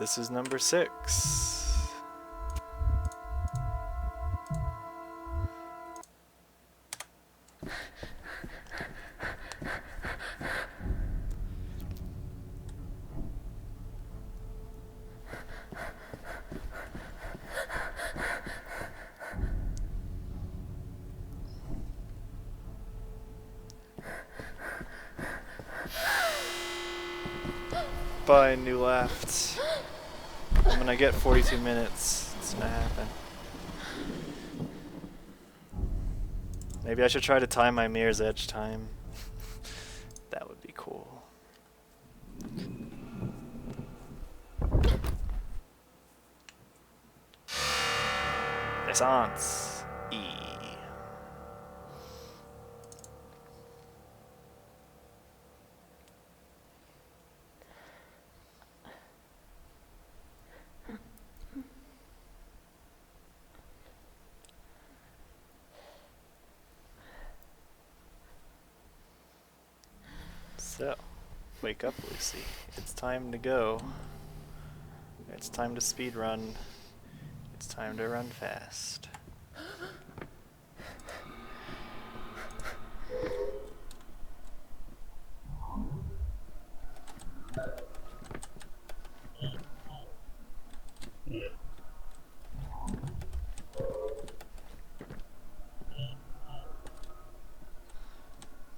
This is number 6. Bye, new left. I'm gonna get 42 minutes. It's gonna happen. Maybe I should try to time my Mirror's Edge time. That would be cool. NaissanceE. So, wake up, Lucy. It's time to go. It's time to speedrun. It's time to run fast.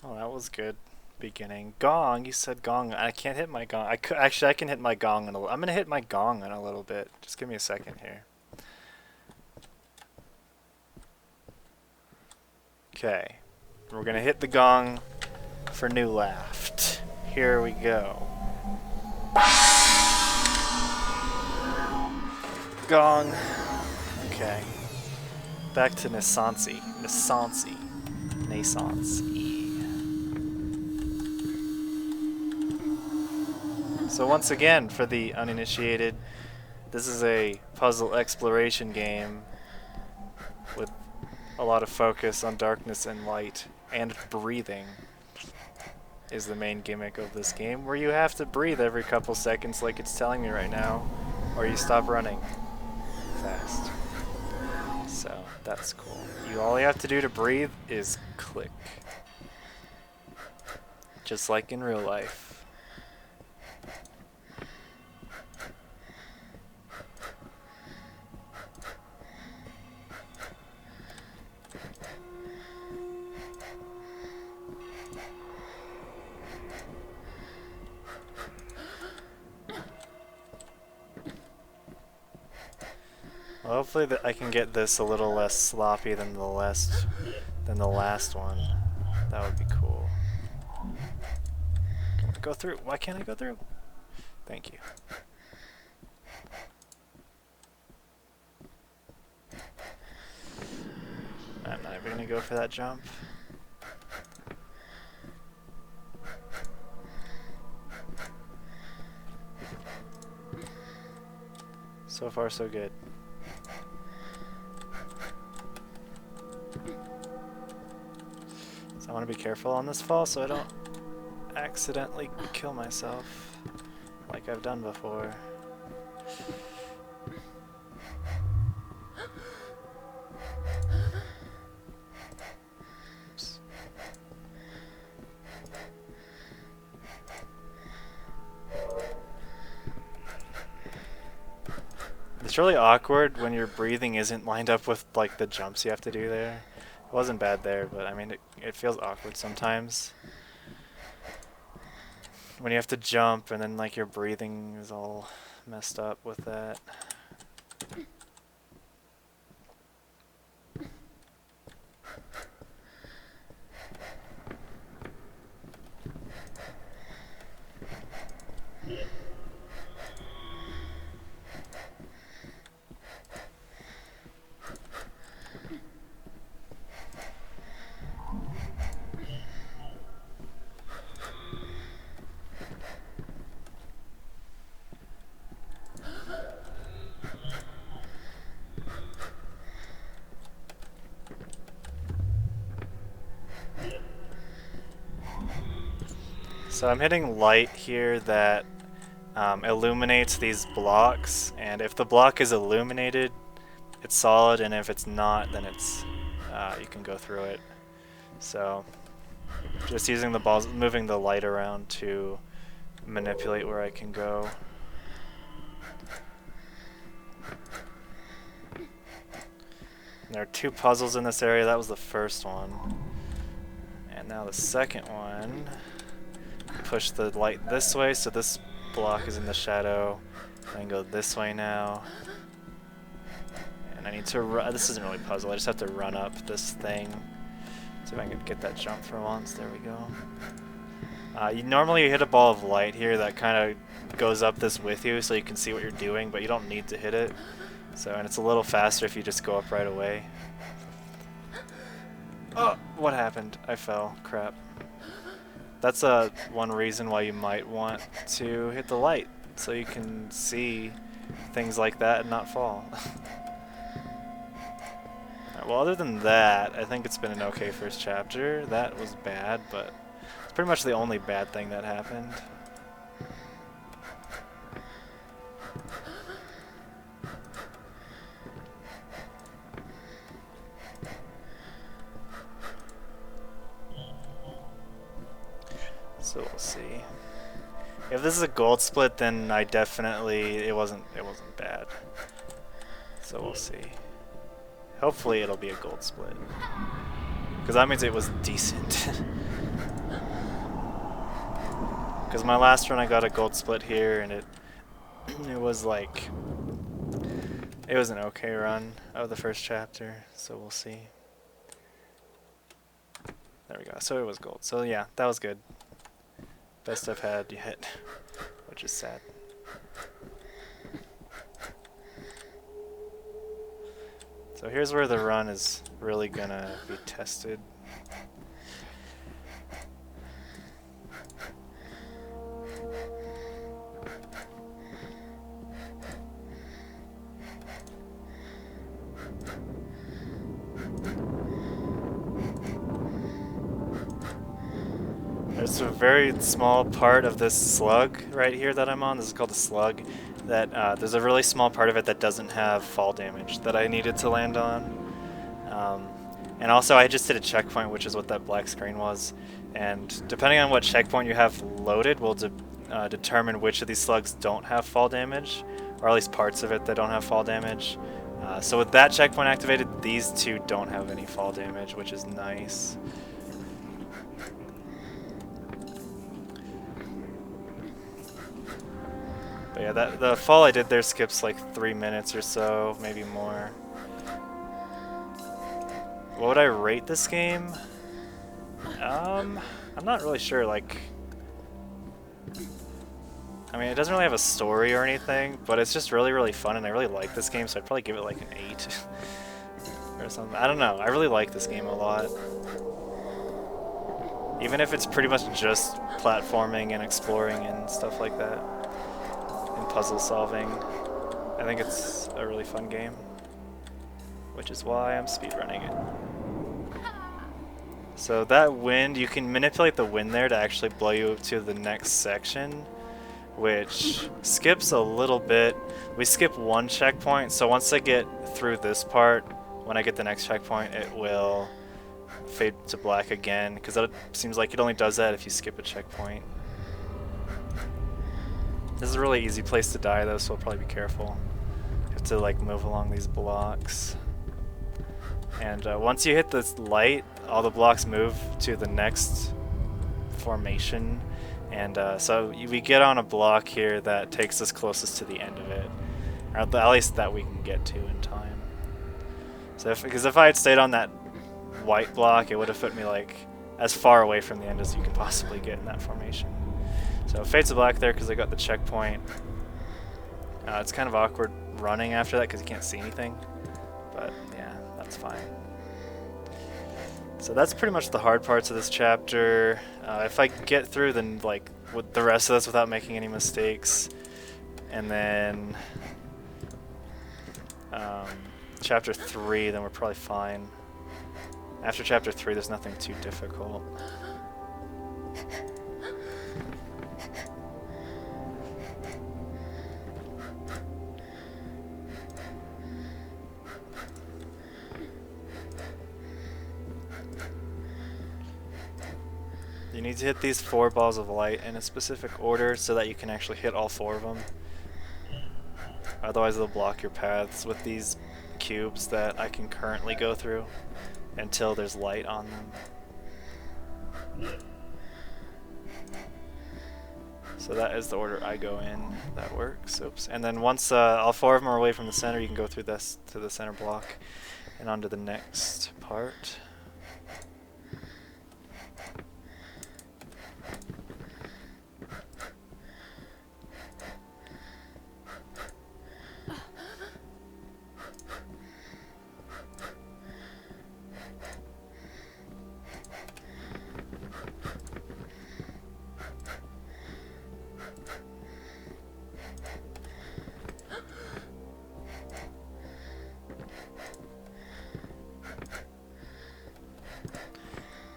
Oh, that was good. Beginning. Gong, you said gong. I can't hit my gong. Actually, I can hit my gong in a little. I'm gonna hit my gong in a little bit. Just give me a second here. Okay. We're gonna hit the gong for new left. Here we go. Gong. Okay. Back to NaissanceE. NaissanceE. NaissanceE. So once again, for the uninitiated, this is a puzzle exploration game with a lot of focus on darkness and light, and breathing is the main gimmick of this game, where you have to breathe every couple seconds like it's telling me right now, or you stop running fast. So that's cool. All you have to do to breathe is click. Just like in real life. Well, hopefully I can get this a little less sloppy than the last one. That would be cool. Can I go through? Why can't I go through? Thank you. I'm not even gonna go for that jump. So far, so good. So I want to be careful on this fall so I don't accidentally kill myself like I've done before. Oops. It's really awkward when your breathing isn't lined up with like the jumps you have to do there. It wasn't bad there, but I mean it feels awkward sometimes when you have to jump and then like your breathing is all messed up with that. So I'm hitting light here that illuminates these blocks, and if the block is illuminated, it's solid, and if it's not, then it's you can go through it. So just using the balls, moving the light around to manipulate where I can go. And there are 2 puzzles in this area. That was the first one. And now the second one. Push the light this way, so this block is in the shadow. And go this way now. And I need to run. This isn't really a puzzle. I just have to run up this thing. See if I can get that jump for once. There we go. You normally hit a ball of light here that kind of goes up this with you, so you can see what you're doing, but you don't need to hit it. So, and it's a little faster if you just go up right away. Oh, what happened? I fell. Crap. That's one reason why you might want to hit the light, so you can see things like that and not fall. Well, other than that, I think it's been an okay first chapter. That was bad, but it's pretty much the only bad thing that happened. So we'll see. If this is a gold split, then I definitely it wasn't bad. So we'll see. Hopefully it'll be a gold split, because that means it was decent. Because my last run I got a gold split here, and it was like it was an okay run of the first chapter. So we'll see. There we go. So it was gold. So yeah, that was good. Best I've had yet, which is sad. So here's where the run is really gonna be tested. There's a very small part of this slug right here that I'm on. This is called a slug. That there's a really small part of it that doesn't have fall damage that I needed to land on. And also I just hit a checkpoint, which is what that black screen was. And depending on what checkpoint you have loaded will determine which of these slugs don't have fall damage, or at least parts of it that don't have fall damage. So with that checkpoint activated, these 2 don't have any fall damage, which is nice. But yeah, the fall I did there skips like 3 minutes or so, maybe more. What would I rate this game? I'm not really sure. Like, I mean, it doesn't really have a story or anything, but it's just really, really fun, and I really like this game, so I'd probably give it like an 8 or something. I don't know. I really like this game a lot. Even if it's pretty much just platforming and exploring and stuff like that. And puzzle solving. I think it's a really fun game, which is why I'm speedrunning it. So that wind, you can manipulate the wind there to actually blow you to the next section, which skips a little bit. We skip 1 checkpoint, so once I get through this part, when I get the next checkpoint, it will fade to black again, because it seems like it only does that if you skip a checkpoint. This is a really easy place to die though, so I'll probably be careful. You have to like move along these blocks. And once you hit this light, all the blocks move to the next formation. And so we get on a block here that takes us closest to the end of it. Or at least that we can get to in time. So because if I had stayed on that white block, it would have put me like as far away from the end as you could possibly get in that formation. So it fades to black there because I got the checkpoint. It's kind of awkward running after that because you can't see anything. But yeah, that's fine. So that's pretty much the hard parts of this chapter. If I get through then like with the rest of this without making any mistakes, and then chapter 3, then we're probably fine. After chapter 3, there's nothing too difficult. you need to hit these 4 balls of light in a specific order so that you can actually hit all 4 of them. Otherwise they'll block your paths with these cubes that I can currently go through until there's light on them. So that is the order I go in. That works. Oops. And then once all 4 of them are away from the center, you can go through this to the center block and onto the next part.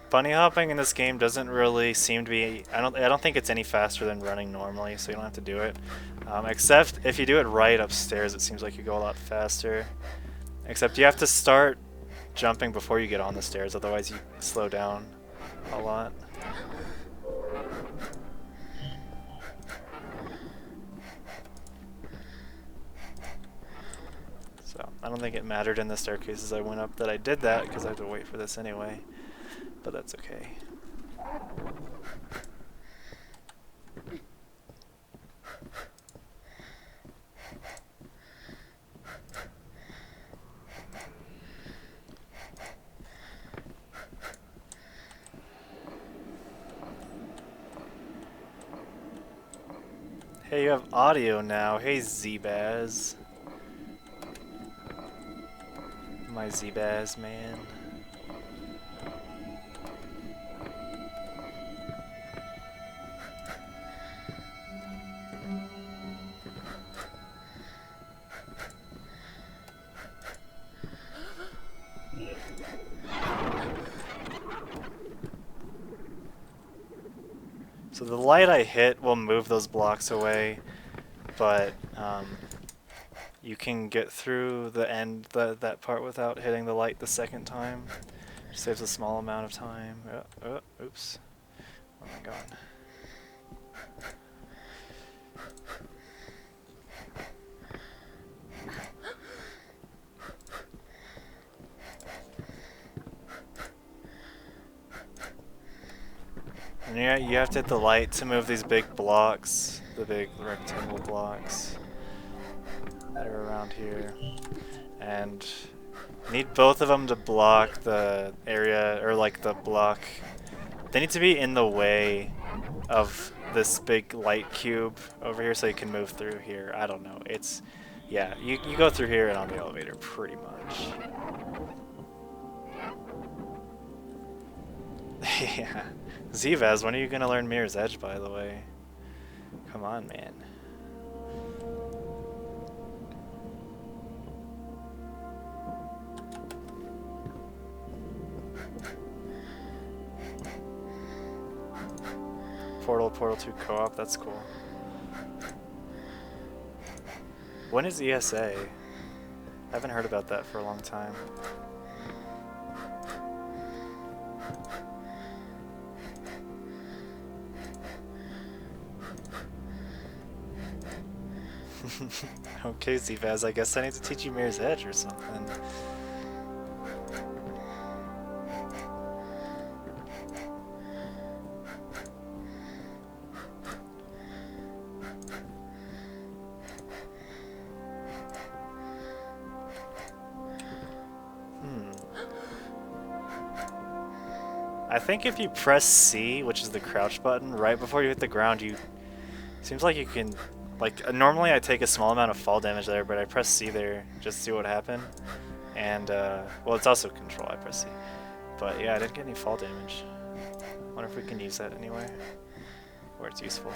Bunny hopping in this game doesn't really seem to be. I don't think it's any faster than running normally, so you don't have to do it. Except if you do it right upstairs, it seems like you go a lot faster. Except you have to start jumping before you get on the stairs, otherwise you slow down a lot. So I don't think it mattered in the staircases I went up that I did that because I have to wait for this anyway. But that's okay. Hey, you have audio now. Hey, Z-Baz. My Z-Baz, man. So the light I hit will move those blocks away, but you can get through the end, that part without hitting the light the second time. It saves a small amount of time. Oops. Oh my god. And yeah, you have to hit the light to move these big blocks, the big rectangle blocks that are around here. And you need both of them to block the area, or like the block. They need to be in the way of this big light cube over here so you can move through here. I don't know. It's, yeah, you go through here and on the elevator pretty much. Yeah. Zivaz, when are you gonna learn Mirror's Edge, by the way? Come on, man. Portal 2 co-op, that's cool. When is ESA? I haven't heard about that for a long time. Okay, Zivaz, I guess I need to teach you Mirror's Edge or something. I think if you press C, which is the crouch button, right before you hit the ground, seems like you can, like, normally I take a small amount of fall damage there, but I press C there just to see what happened. And, well, it's also control, I press C. But yeah, I didn't get any fall damage. I wonder if we can use that anyway, where it's useful.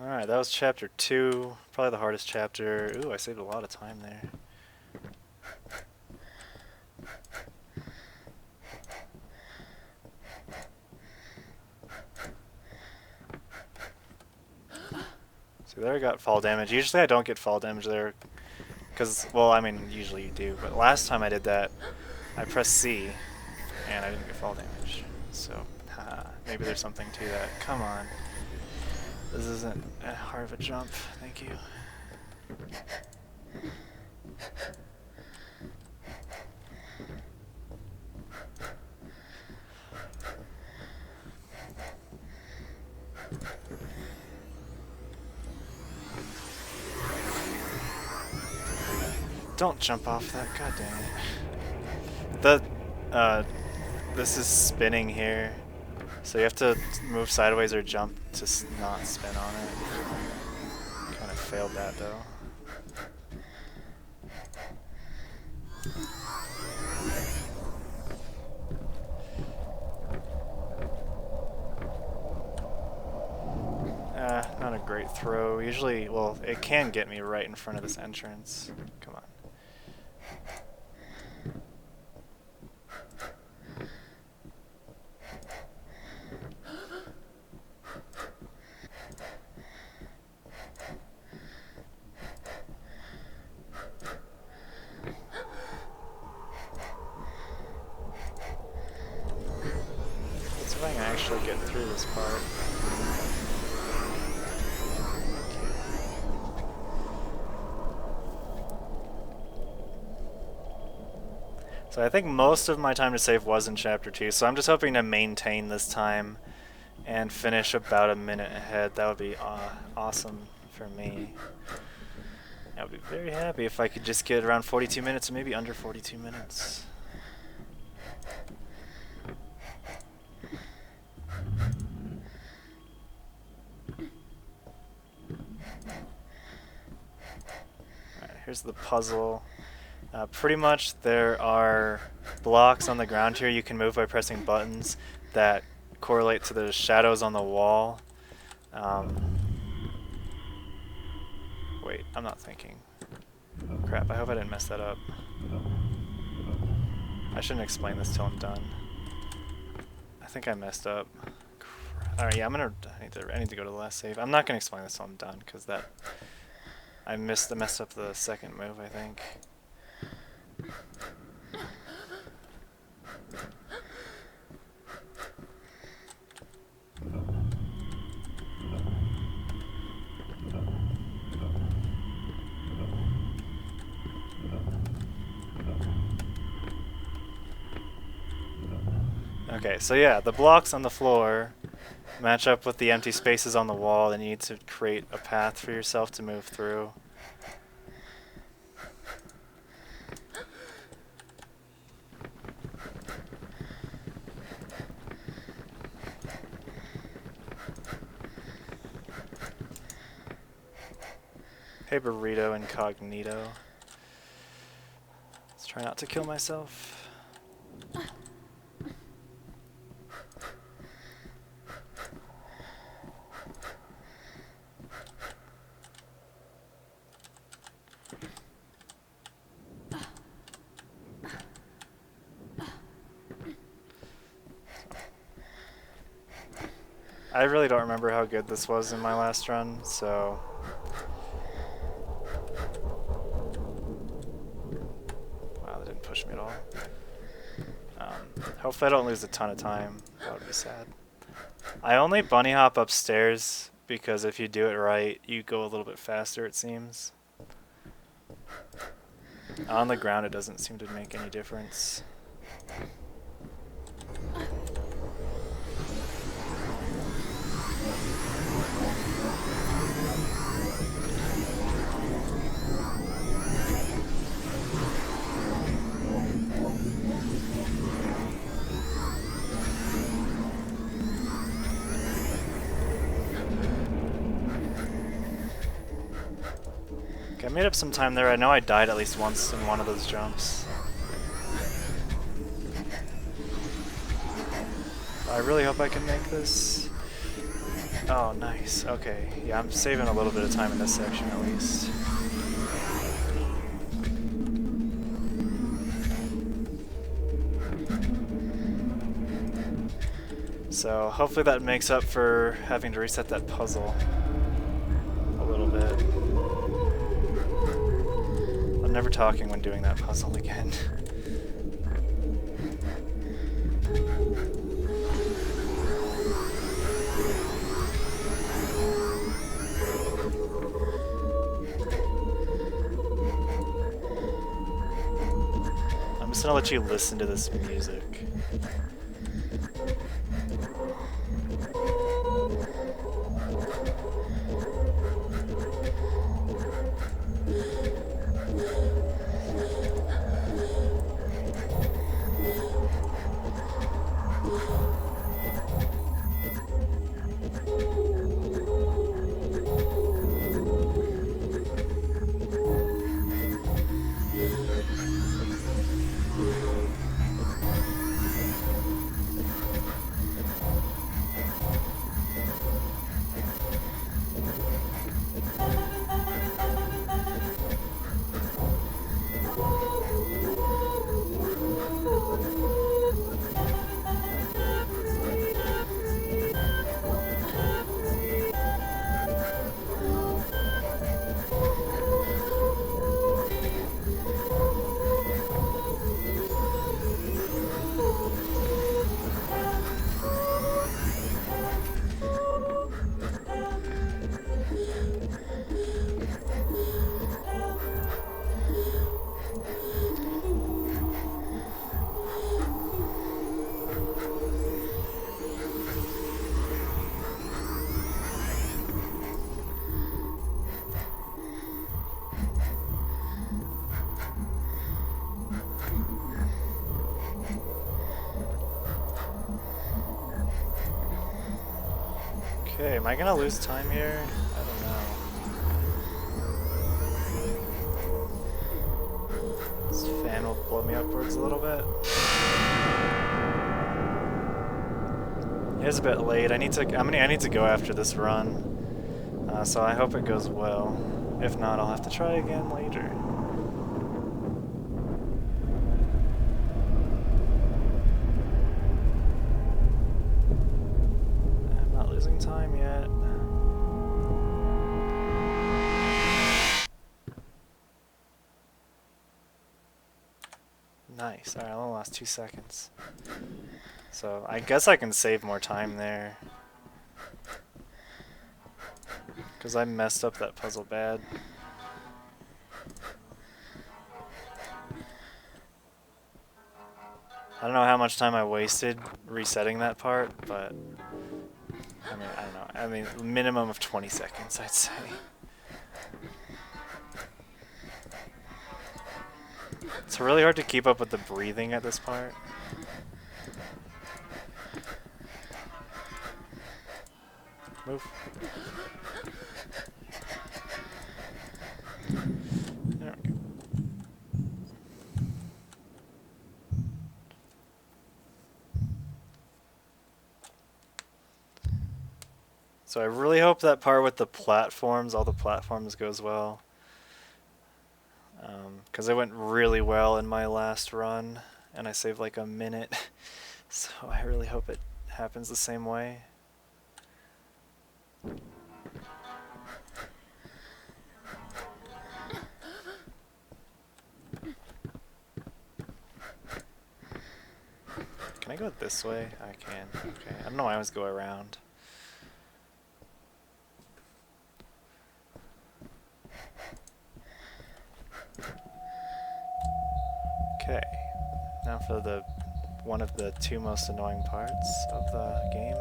Alright, that was chapter 2, probably the hardest chapter. Ooh, I saved a lot of time there. See, there I got fall damage. Usually I don't get fall damage there. Because, well, I mean, usually you do. But last time I did that, I pressed C, and I didn't get fall damage. So, maybe there's something to that. Come on. This isn't a hard of a jump. Thank you. Don't jump off that, god dang it. This is spinning here, so you have to move sideways or jump to not spin on it. Kind of failed that though. Not a great throw. Usually, well, it can get me right in front of this entrance. Come on. Let's see if I can actually get through this part. So I think most of my time to save was in Chapter 2, so I'm just hoping to maintain this time and finish about a minute ahead. That would be awesome for me. I would be very happy if I could just get around 42 minutes or maybe under 42 minutes. Alright, here's the puzzle. Pretty much there are blocks on the ground here you can move by pressing buttons that correlate to the shadows on the wall. Wait, I'm not thinking. Crap, I hope I didn't mess that up. I shouldn't explain this till I'm done. I think I messed up. Alright, yeah, I need to go to the last save. I'm not gonna explain this till I'm done, because I messed up the second move, I think. Okay, so yeah, the blocks on the floor match up with the empty spaces on the wall, and you need to create a path for yourself to move through. Hey, Burrito Incognito. Let's try not to kill myself. I really don't remember how good this was in my last run, so... Wow, that didn't push me at all. Hopefully I don't lose a ton of time. That would be sad. I only bunny hop upstairs because if you do it right, you go a little bit faster, it seems. On the ground, it doesn't seem to make any difference. I made up some time there. I know I died at least once in one of those jumps. I really hope I can make this. Oh, nice. Okay. Yeah, I'm saving a little bit of time in this section at least. So hopefully that makes up for having to reset that puzzle a little bit. I'm never talking when doing that puzzle again. I'm just gonna let you listen to this music. Okay, am I gonna lose time here? I don't know. This fan will blow me upwards a little bit. It is a bit late. I need to go after this run. So I hope it goes well. If not, I'll have to try again later. I'm not losing time yet. Nice. Alright, I only lost 2 seconds. So I guess I can save more time there. Because I messed up that puzzle bad. I don't know how much time I wasted resetting that part, but I mean, I don't know. I mean, minimum of 20 seconds, I'd say. It's really hard to keep up with the breathing at this part. Move. There we go. So I really hope that part with the platforms, all the platforms, goes well. Because it went really well in my last run, and I saved like a minute. So I really hope it happens the same way. Can I go this way? I can. Okay. I don't know why I always go around. Okay. Now for the one of the 2 most annoying parts of the game.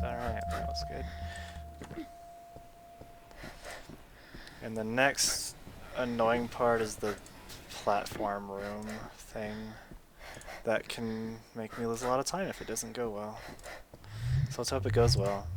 Alright, that was good. And the next annoying part is the platform room thing. That can make me lose a lot of time if it doesn't go well. So let's hope it goes well.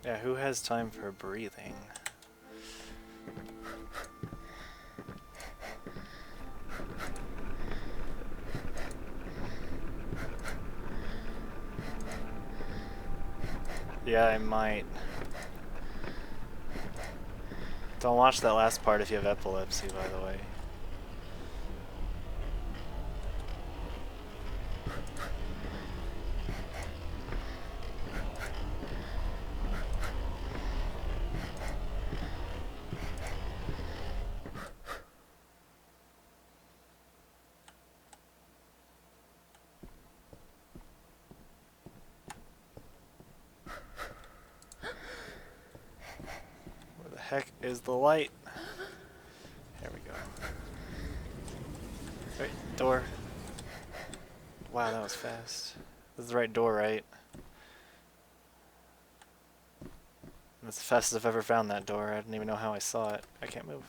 Yeah, who has time for breathing? Yeah, I might. Don't watch that last part if you have epilepsy, by the way. Where the heck is the light? Here we go. Wait, door. Wow, that was fast. This is the right door, right? That's the fastest I've ever found that door. I didn't even know how I saw it. I can't move.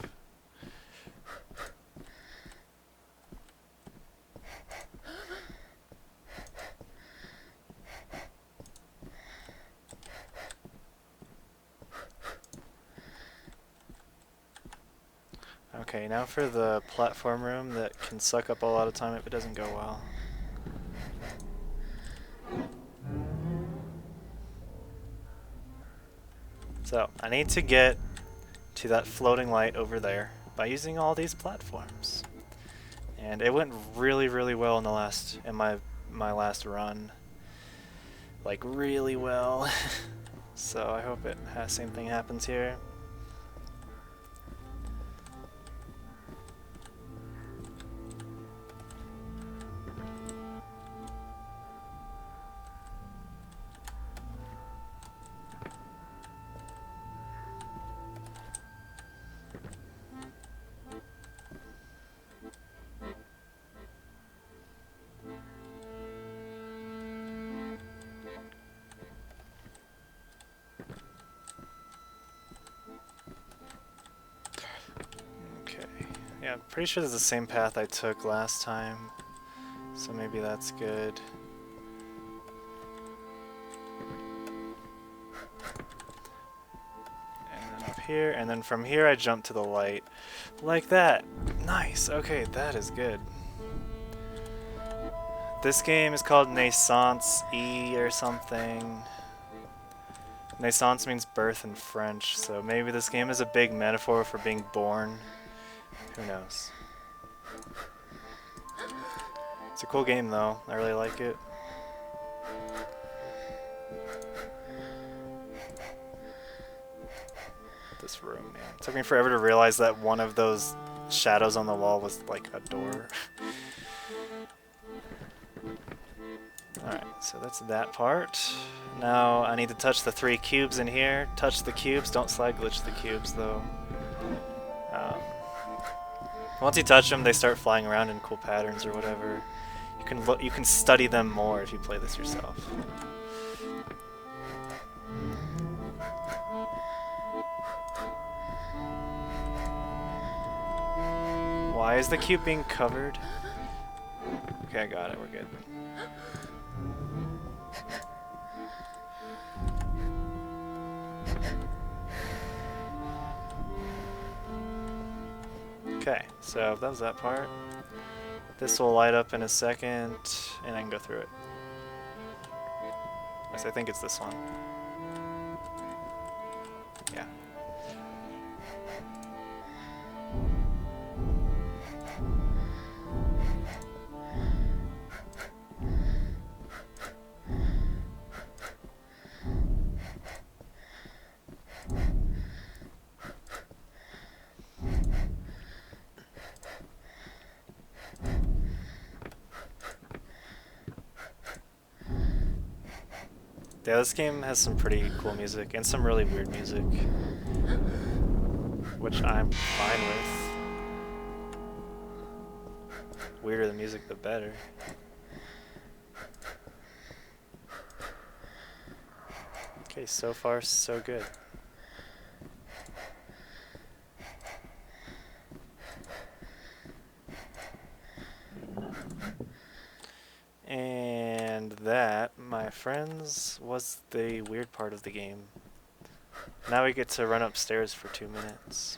Okay, now for the platform room that can suck up a lot of time if it doesn't go well. So, I need to get to that floating light over there by using all these platforms. And it went really, really well in my last run. Like, really well. So I hope same thing happens here. Yeah, I'm pretty sure this is the same path I took last time, so maybe that's good. And then up here, and then from here I jump to the light. Like that! Nice! Okay, that is good. This game is called NaissanceE or something. Naissance means birth in French, so maybe this game is a big metaphor for being born. Who knows? It's a cool game though, I really like it. This room, man. It took me forever to realize that one of those shadows on the wall was like a door. Alright, so that's that part. Now I need to touch the 3 cubes in here. Touch the cubes, don't slide glitch the cubes though. Once you touch them, they start flying around in cool patterns or whatever. You can study them more if you play this yourself. Why is the cube being covered? Okay, I got it. We're good. Okay, so that was that part. This will light up in a second, and I can go through it. Yes, I think it's this one. Yeah. Yeah, this game has some pretty cool music and some really weird music, which I'm fine with. Weirder the music, the better. Okay, so far so good. And that, my friends, was the weird part of the game. Now we get to run upstairs for 2 minutes.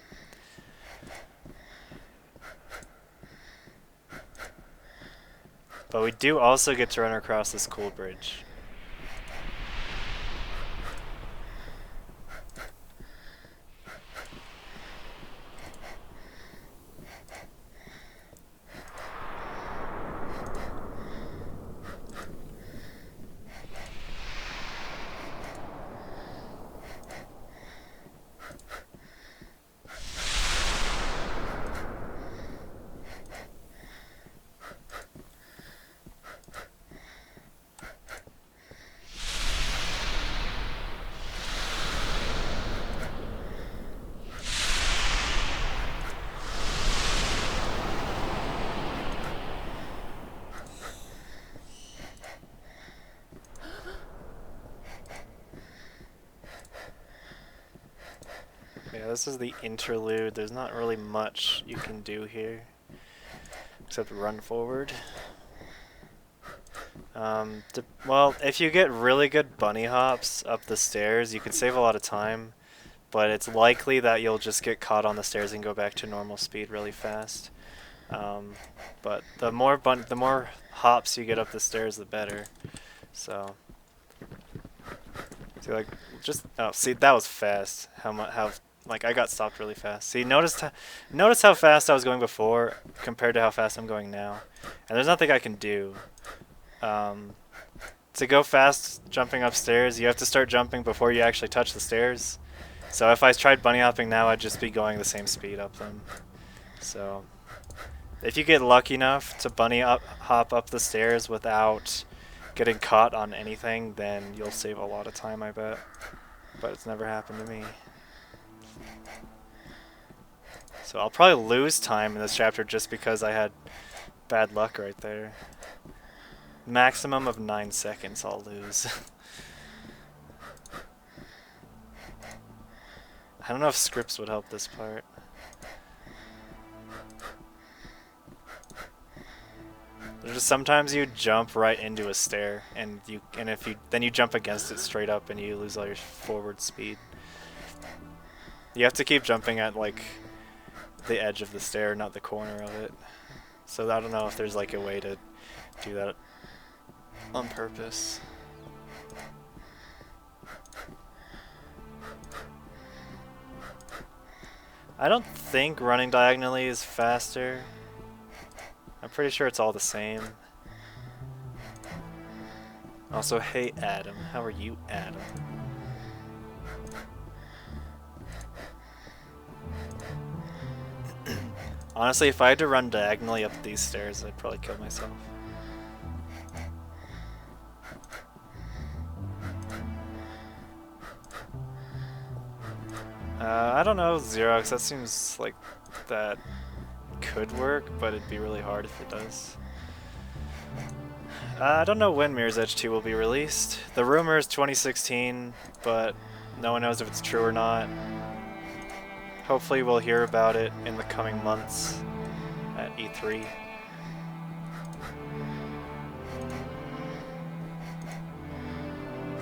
But we do also get to run across this cool bridge. Yeah, this is the interlude. There's not really much you can do here except run forward. Well, if you get really good bunny hops up the stairs, you can save a lot of time, but it's likely that you'll just get caught on the stairs and go back to normal speed really fast. But the more hops you get up the stairs, the better. So, see, like, see, that was fast. Like, I got stopped really fast. See, notice how fast I was going before compared to how fast I'm going now. And there's nothing I can do. To go fast jumping upstairs, you have to start jumping before you actually touch the stairs. So if I tried bunny hopping now, I'd just be going the same speed up them. So if you get lucky enough to hop up the stairs without getting caught on anything, then you'll save a lot of time, I bet. But it's never happened to me. So I'll probably lose time in this chapter just because I had bad luck right there. Maximum of 9 seconds I'll lose. I don't know if scripts would help this part. There's just sometimes you jump right into a stair and if you jump against it straight up and you lose all your forward speed. You have to keep jumping at like the edge of the stair, not the corner of it. So I don't know if there's like a way to do that on purpose. I don't think running diagonally is faster. I'm pretty sure it's all the same. Also, hey Adam, how are you, Adam? Honestly, if I had to run diagonally up these stairs, I'd probably kill myself. I don't know, Xerox, that seems like that could work, but it'd be really hard if it does. I don't know when Mirror's Edge 2 will be released. The rumor is 2016, but no one knows if it's true or not. Hopefully we'll hear about it in the coming months at E3.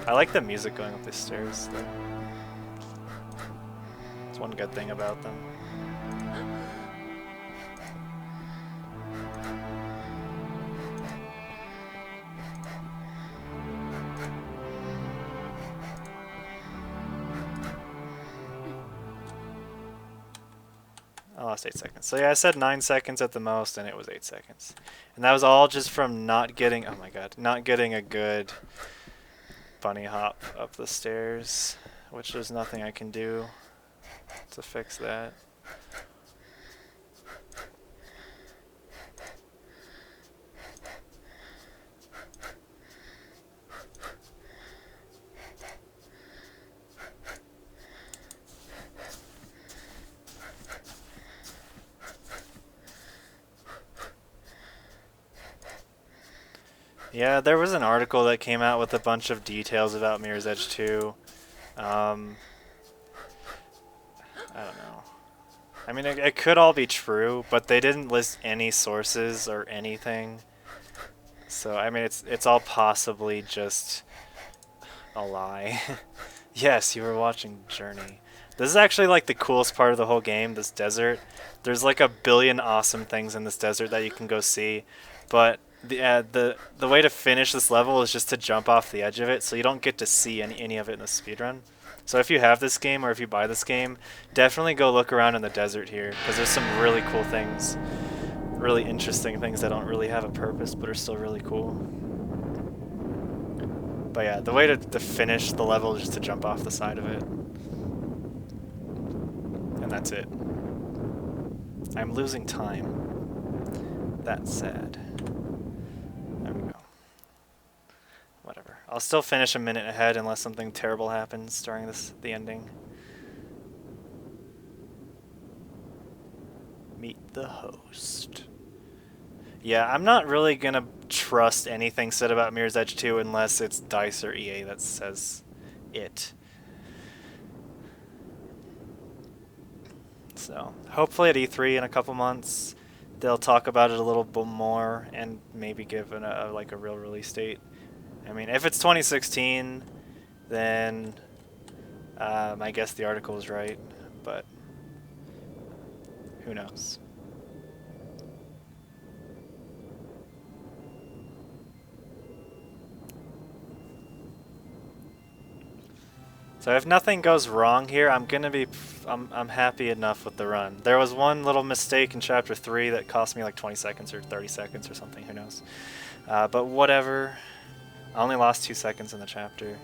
I like the music going up the stairs, though. It's one good thing about them. I lost 8 seconds. So yeah, I said 9 seconds at the most, and it was 8 seconds. And that was all just from not getting, oh my god, not getting a good bunny hop up the stairs, which there's nothing I can do to fix that. Yeah, there was an article that came out with a bunch of details about Mirror's Edge 2. I don't know. I mean, it could all be true, but they didn't list any sources or anything. So, I mean, it's all possibly just a lie. Yes, you were watching Journey. This is actually like the coolest part of the whole game, this desert. There's like a billion awesome things in this desert that you can go see, but the way to finish this level is just to jump off the edge of it, so you don't get to see any of it in the speedrun. So if you have this game or if you buy this game, definitely go look around in the desert here, because there's some really cool things, really interesting things that don't really have a purpose but are still really cool. But yeah, the way to finish the level is just to jump off the side of it. And that's it. I'm losing time. That's sad. There we go. Whatever. I'll still finish a minute ahead unless something terrible happens during the ending. Meet the host. Yeah, I'm not really gonna trust anything said about Mirror's Edge 2 unless it's DICE or EA that says it. So, hopefully at E3 in a couple months, they'll talk about it a little bit more and maybe give like a real release date. I mean, if it's 2016, then I guess the article is right, but who knows? So if nothing goes wrong here, I'm happy enough with the run. There was one little mistake in Chapter 3 that cost me like 20 seconds or 30 seconds or something, who knows. But whatever. I only lost 2 seconds in the chapter.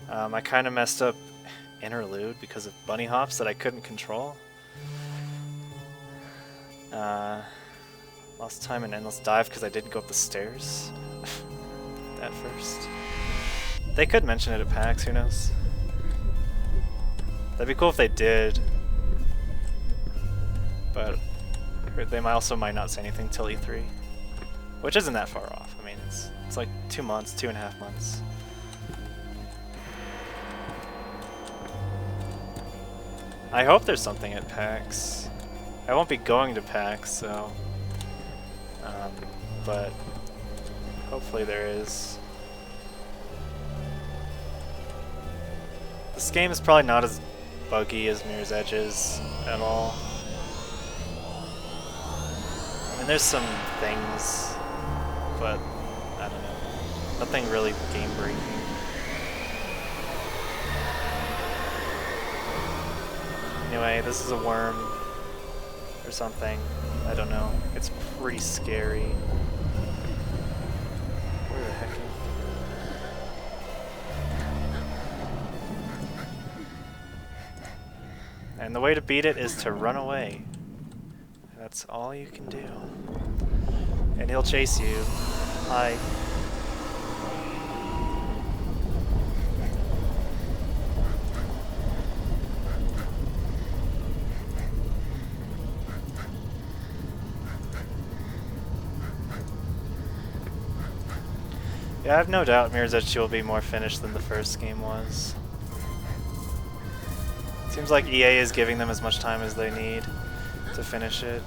I kind of messed up interlude because of bunny hops that I couldn't control. Lost time in endless dive because I didn't go up the stairs at first. They could mention it at PAX, who knows. That'd be cool if they did, but they also might not say anything till E3, which isn't that far off. I mean, it's like 2 months, 2.5 months. I hope there's something at PAX. I won't be going to PAX, so, but hopefully there is. This game is probably not as buggy as Mirror's Edge is at all. I mean, there's some things, but I don't know. Nothing really game-breaking. Anyway, this is a worm or something. I don't know. It's pretty scary. Where the heck is it? And the way to beat it is to run away. That's all you can do. And he'll chase you. Hi. Yeah, I have no doubt Mirror's Edge 2 will be more finished than the first game was. Seems like EA is giving them as much time as they need to finish it.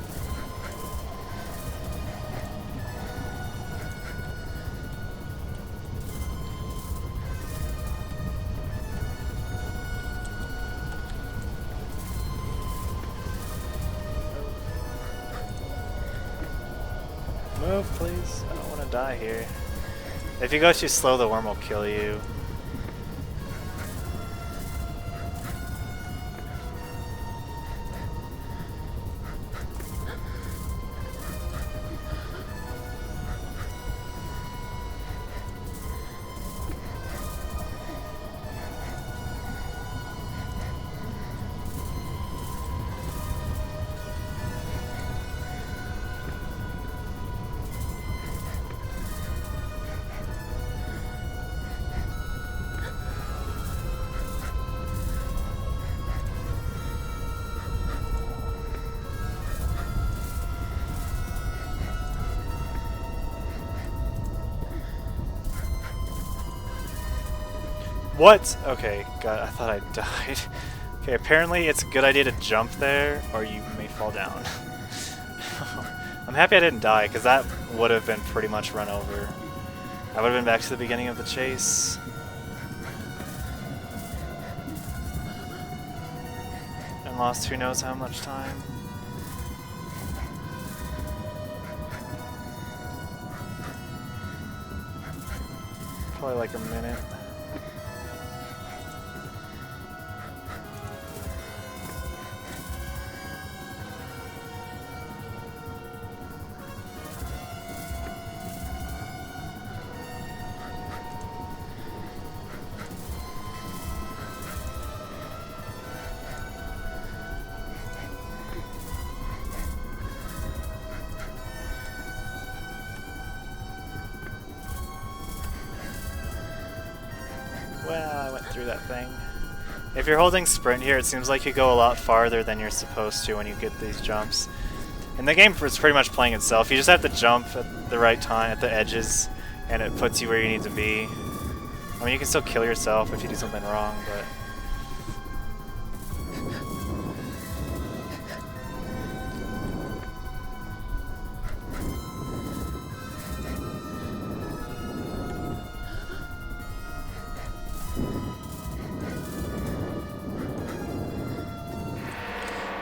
Move, please. I don't want to die here. If you go too slow, the worm will kill you. What? Okay, God, I thought I died. Okay, apparently it's a good idea to jump there, or you may fall down. I'm happy I didn't die, because that would have been pretty much run over. I would have been back to the beginning of the chase. haven't lost who knows how much time. Probably like a minute. Well, I went through that thing. If you're holding sprint here, it seems like you go a lot farther than you're supposed to when you get these jumps. And the game is pretty much playing itself. You just have to jump at the right time, at the edges, and it puts you where you need to be. I mean, you can still kill yourself if you do something wrong, but...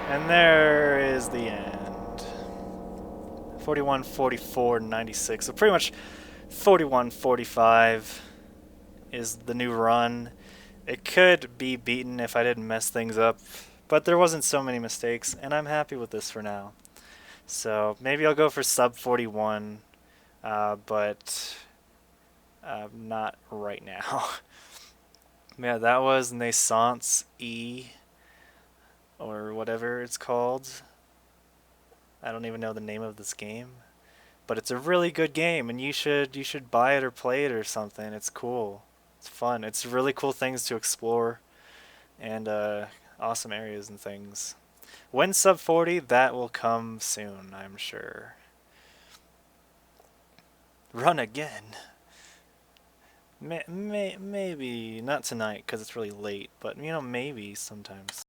And there is the end. 41, 44, 96. So pretty much 41, 45 is the new run. It could be beaten if I didn't mess things up, but there wasn't so many mistakes, and I'm happy with this for now. So maybe I'll go for sub 41, but not right now. Yeah, that was NaissanceE, or whatever it's called. I don't even know the name of this game, but it's a really good game, and you should buy it or play it or something. It's cool. It's fun. It's really cool things to explore, and awesome areas and things. When sub 40, that will come soon, I'm sure. Run again. Maybe not tonight because it's really late, but maybe sometimes.